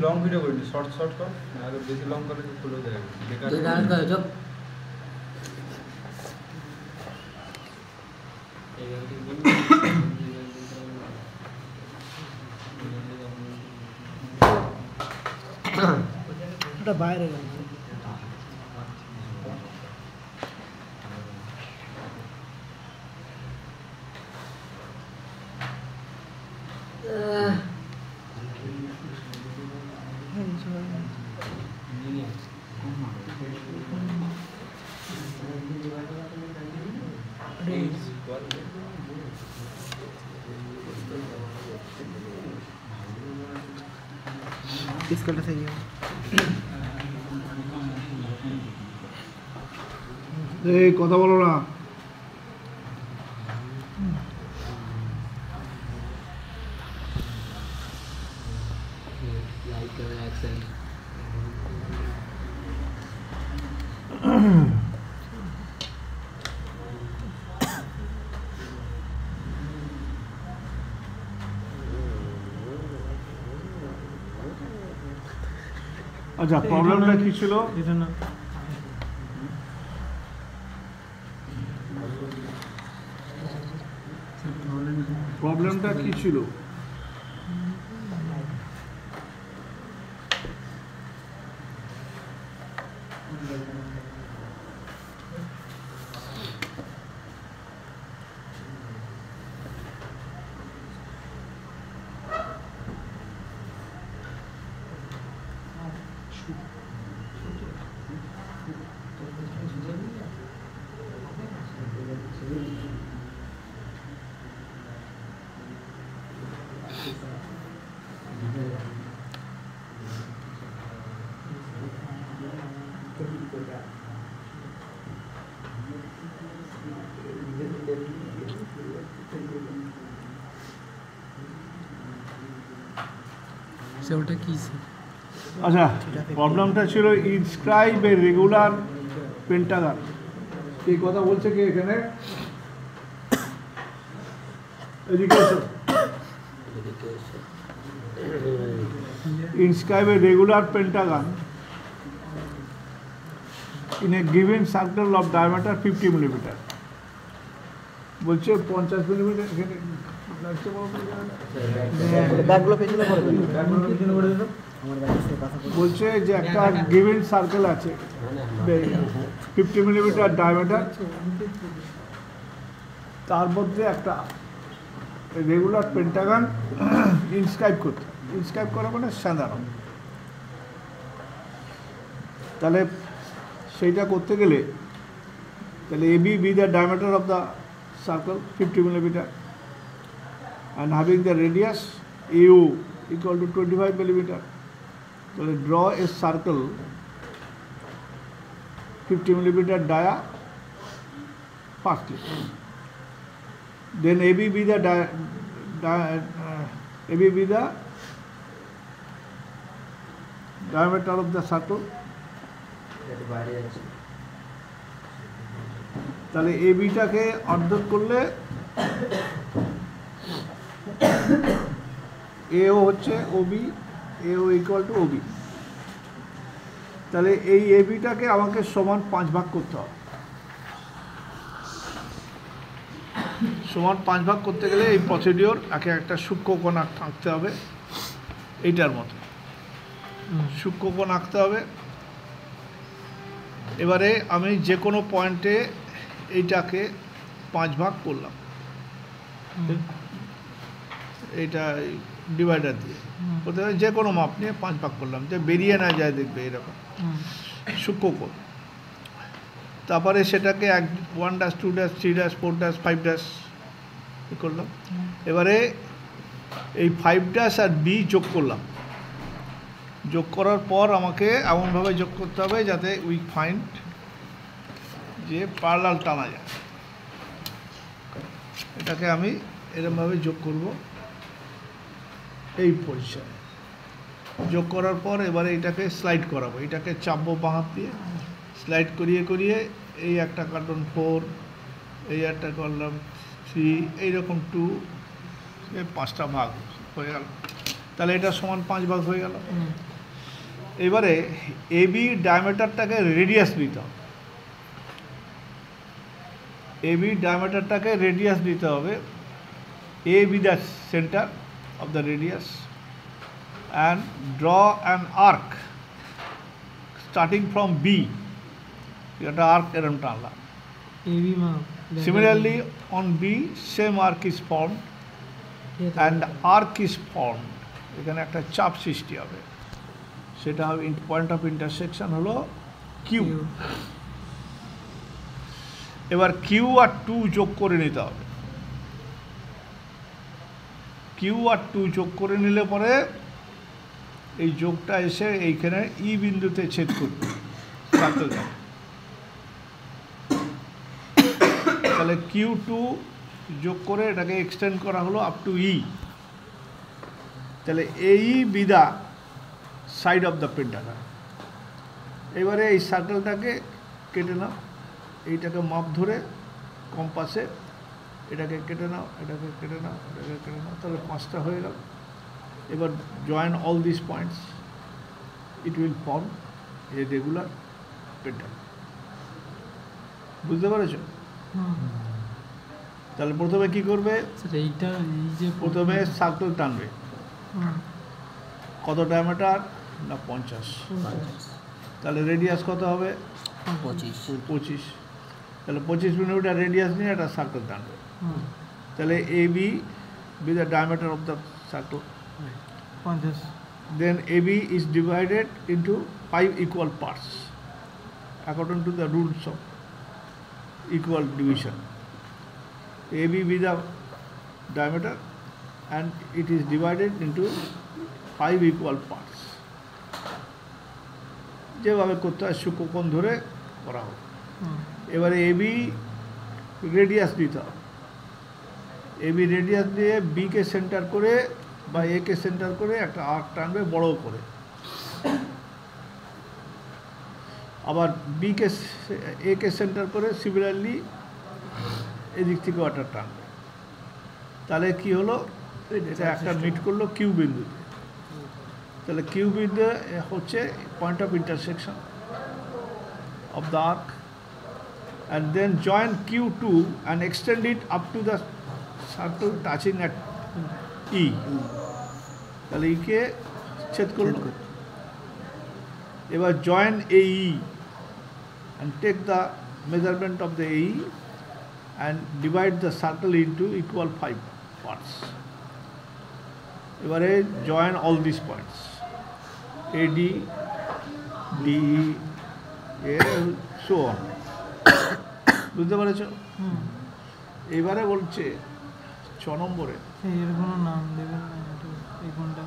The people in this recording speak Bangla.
লং ভিডিও করিনি, শর্ট শর্ট কর, আর বেশি লং করলে খুলে যায় বেকার। ওটা বাইরে গেল। इसका सही है। কথা বলো না। আচ্ছা, প্রবলেমটা কি ছিল? প্রবলেমটা কি ছিল? আচ্ছা, প্রবলেমটা ছিল ইনস্ক্রাইব এ রেগুলার পেন্টাগন। এই কথা বলছে কি এখানে? Education. Inscribe a regular pentagon in a given circle of diameter 50 mm. বলছে 50 মিলিমিটার এখানে লাগছে বড় ব্যাগগুলো পেছনে পড়ে দেন, ব্যাগগুলো পেছনে পড়ে দেন। বলছে যে একটা গিভেন সার্কেল আছে 50 মিলিমিটার ডায়ামিটার, তার মধ্যে একটা রেগুলার পেন্টাগন ইনস্ক্রাইব করতে। ইনস্ক্রাইব করা মানে সাধারণ। তাহলে সেইটা করতে গেলে তাহলে AB be the diameter of the circle 50 millimeter and having the radius AU equal to 25 millimeter. So draw a circle 50 millimeter dia firstly. Then AB be the AB be the diameter of the circle. তাহলে এ বিটাকে অর্ধেক করলে এও হচ্ছে ওবি, এও ইকুয়াল টু ওবি। তাহলে এই এ বিটাকে আমাকে সমান 5 ভাগ করতে হবে। সমান 5 ভাগ করতে গেলে এই প্রসিডিওর একে একটা সূক্ষ্মকোণ আঁকতে হবে, এইটার মতো সূক্ষ্মকোণ আঁকতে হবে। এবারে আমি যে কোনো পয়েন্টে এইটাকে 5 ভাগ করলাম, এইটা ডিভাইডার দিয়ে প্রথমে যে কোনো মাপ নিয়ে 5 ভাগ করলাম, যে বেরিয়ে না যায়, দেখবে এরকম সূক্ষ্মকোণ। তারপরে সেটাকে 1 dash 2 dash 3 dash 4 dash 5 dash করলাম। এবারে এই 5 ড্যাশ আর বি যোগ করলাম। যোগ করার পর আমাকে এমনভাবে যোগ করতে হবে যাতে উই ফাইন্ড যে প্যারালাল টানা যায়। এটাকে আমি এরকমভাবে যোগ করব এই পজিশনে। যোগ করার পর এবারে এটাকে স্লাইড করাবো, এটাকে চাপবো বাঁ হাত দিয়ে, স্লাইড করিয়ে করিয়ে এই একটা কাটলাম 4, এই একটা করলাম 3, এইরকম 2, 5টা ভাগ হয়ে গেল। তাহলে এটা সমান 5 ভাগ হয়ে গেল। এবারে এবি ডায়ামিটারটাকে রেডিয়াস দিতে হবে, এবি ডায়ামিটারটাকে রেডিয়াস দিতে হবে, A be the centre of the radius and draw an arc starting from B, একটা আর্ক এরম টানলাম। এবি মা Similarly, on B, same arc is formed and arc is formed. এখানে একটা চাপ সৃষ্টি হবে, সেটা হবে পয়েন্ট অফ ইন্টারসেকশন হলো কিউ। এবার কিউ আর টু যোগ করে নিতে হবে, কিউ আর টু যোগ করে নিলে পরে এই যোগটা এসে এইখানে ই বিন্দুতে ছেদ করবে সার্কেলটা। তাহলে কিউ টু যোগ করে এটাকে এক্সটেন্ড করা হলো আপ টু ই। তাহলে এই B the side of the Pentagon. এবারে এই সার্কেলটাকে কেটে নাও, এইটাকে মাপ ধরে কম্পাসে এটাকে কেটে নাও, এটাকে কেটে নাও, এটাকে কেটে নাও, তাহলে 5টা হয়ে গেল। এবার join all this points, it will form a regular Pentagon. বুঝতে পেরেছো? তাহলে প্রথমে কি করবে, এইটা এই যে প্রথমে সার্কেল টানবে। কত ডায়ামিটার না 50, তাহলে রেডিয়াস কত হবে 25, তাহলে 25 মিলিমিটার রেডিয়াস নিয়ে একটা সার্কেল টানবে। তাহলে A B be the diameter of the circle, 50, then AB is divided into 5 equal parts according to the rules of equal division. AB be the diameter and it is divided into 5 equal parts. যেভাবে করতে হয় সূক্ষ্মকোণ ধরে করা হবে। এবারে এবি রেডিয়াস দিতে হবে, এবি রেডিয়াস দিয়ে বিকে সেন্টার করে বা একে সেন্টার করে একটা আর্ক টানবে বড় করে, আবার বিকে একে সেন্টার করে সিমিলারলি এদিক থেকে একটা টানবে। তাহলে কি হলো, এটা একটা মিট করলো কিউ বিন্দুতে। তাহলে কিউ বিন্দু হচ্ছে point of intersection of the arc, and then join Q2 and extend it up to the circle touching at E. তাহলে ইকে ছেদ করলো। এবার join AE and take the measurement of the AE and divide the circle into equal 5 parts. এবারে join all these points AD, DE, so on. বুঝতে পেরেছ? এইবারে বলছে 6 নম্বরে এর কোনো নাম দেবেন না, এই কোনটা